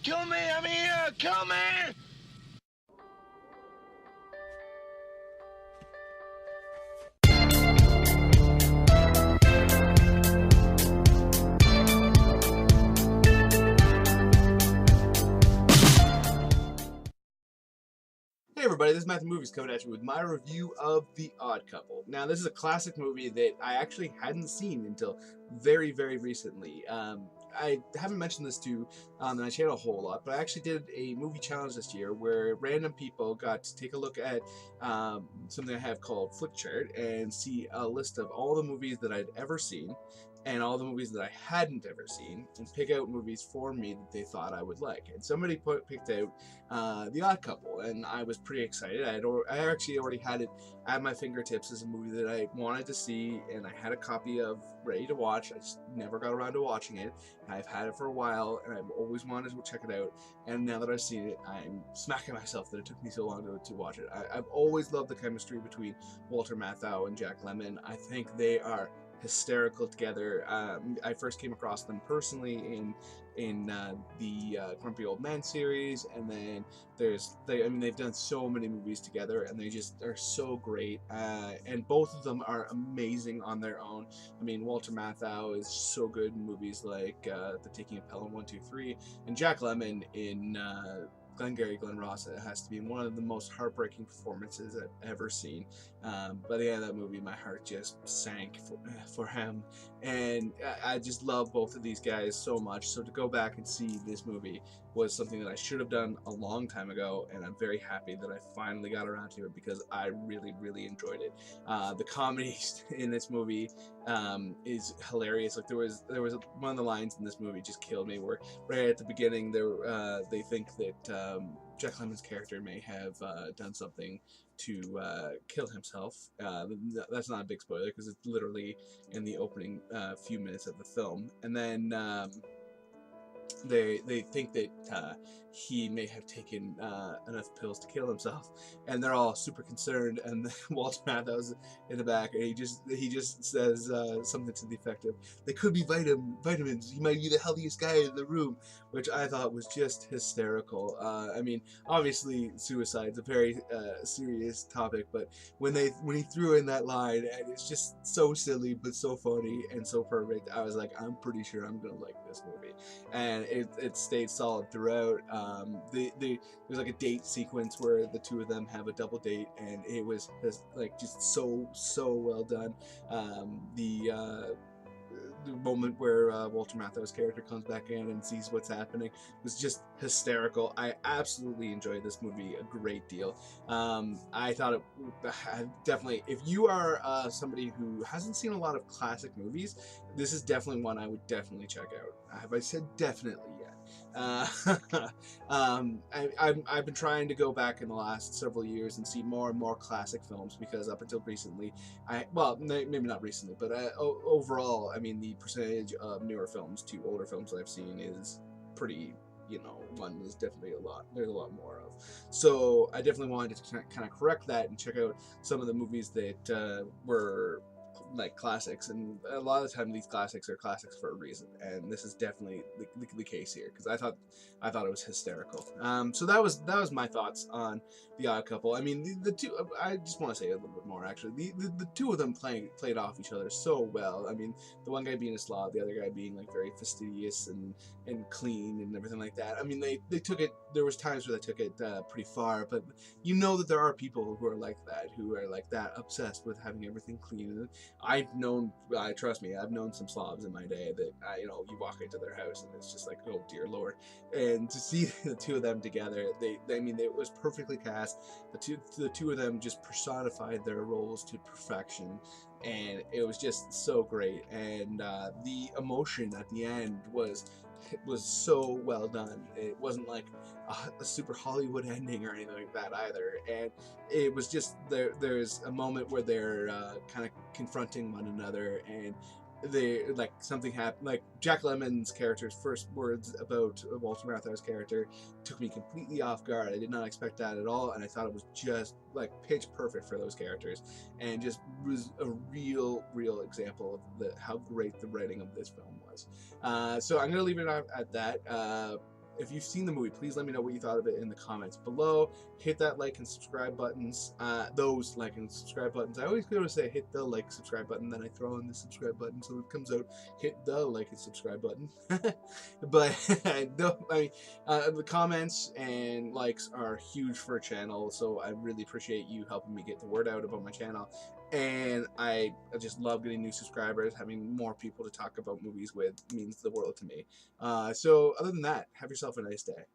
Kill me! I'm here! Kill me! Hey everybody, this is Matthew Movies coming at you with my review of The Odd Couple. Now, this is a classic movie that I actually hadn't seen until very, very recently. I haven't mentioned this to my channel a whole lot, but I actually did a movie challenge this year where random people got to take a look at something I have called Flickchart and see a list of all the movies that I'd ever seen and all the movies that I hadn't ever seen, and pick out movies for me that they thought I would like. And somebody picked out The Odd Couple, and I was pretty excited. I actually already had it at my fingertips as a movie that I wanted to see, and I had a copy of ready to watch. I just never got around to watching it. I've had it for a while, and I've always wanted to check it out. And now that I've seen it, I'm smacking myself that it took me so long to watch it. I've always loved the chemistry between Walter Matthau and Jack Lemmon. I think they are hysterical together. I first came across them personally in the Grumpy Old Men series, and then they've done so many movies together, and they just are so great. And both of them are amazing on their own. I mean, Walter Matthau is so good in movies like The Taking of Pelham 1, 2, 3, and Jack Lemmon in Glengarry Glen Ross. It has to be one of the most heartbreaking performances I've ever seen. By the end of that movie, my heart just sank for him, and I just love both of these guys so much. So to go back and see this movie was something that I should have done a long time ago, and I'm very happy that I finally got around to it because I really, really enjoyed it. The comedy in this movie is hilarious. Like there was one of the lines in this movie just killed me, where right at the beginning they think that Jack Lemmon's character may have done something to kill himself. That's not a big spoiler because it's literally in the opening few minutes of the film, and then they think that he may have taken enough pills to kill himself, and they're all super concerned. And Walter Matthau's in the back, and he just says something to the effect of, "They could be vitamins. He might be the healthiest guy in the room," which I thought was just hysterical. I mean, obviously, suicide's a very serious topic, but when he threw in that line, and it's just so silly but so funny and so perfect, I was like, I'm pretty sure I'm gonna like this movie. And it stayed solid throughout. There's like a date sequence where the two of them have a double date, and it was like just so well done. The moment where Walter Matthau's character comes back in and sees what's happening was just hysterical. I absolutely enjoyed this movie a great deal. I thought it definitely, if you are somebody who hasn't seen a lot of classic movies, this is definitely one I would definitely check out. Have I said definitely yet? I've been trying to go back in the last several years and see more and more classic films, because up until recently, maybe not recently, but overall, I mean, the percentage of newer films to older films that I've seen is pretty, one is definitely there's a lot more of. So I definitely wanted to kind of correct that and check out some of the movies that were like classics, and a lot of the time these classics are classics for a reason, and this is definitely the case here, because I thought it was hysterical. So that was my thoughts on The Odd Couple. I mean, the two, I just want to say a little bit more actually. The two of them played off each other so well. I mean, the one guy being a slob, the other guy being like very fastidious and clean and everything like that. I mean, they took it, there was times where they took it pretty far, but you know that there are people who are like that, who are like that obsessed with having everything clean. Trust me, I've known some slobs in my day that, you walk into their house and it's just like, oh dear Lord. And to see the two of them together, it was perfectly cast. The two of them just personified their roles to perfection, and it was just so great. And the emotion at the end was so well done. It wasn't like a super Hollywood ending or anything like that either. And it was just there's a moment where they're kind of confronting one another, and like something happened. Like Jack Lemmon's character's first words about Walter Matthau's character took me completely off guard. I did not expect that at all, and I thought it was just like pitch perfect for those characters, and just was a real example of how great the writing of this film was. So I'm gonna leave it at that. if you've seen the movie, please let me know what you thought of it in the comments below. Hit that like and subscribe buttons. Those like and subscribe buttons. I always go to say hit the like subscribe button, then I throw in the subscribe button, so it comes out hit the like and subscribe button. But no, I mean, the comments and likes are huge for a channel, so I really appreciate you helping me get the word out about my channel. And I just love getting new subscribers. Having more people to talk about movies with means the world to me. So other than that, have yourself a nice day.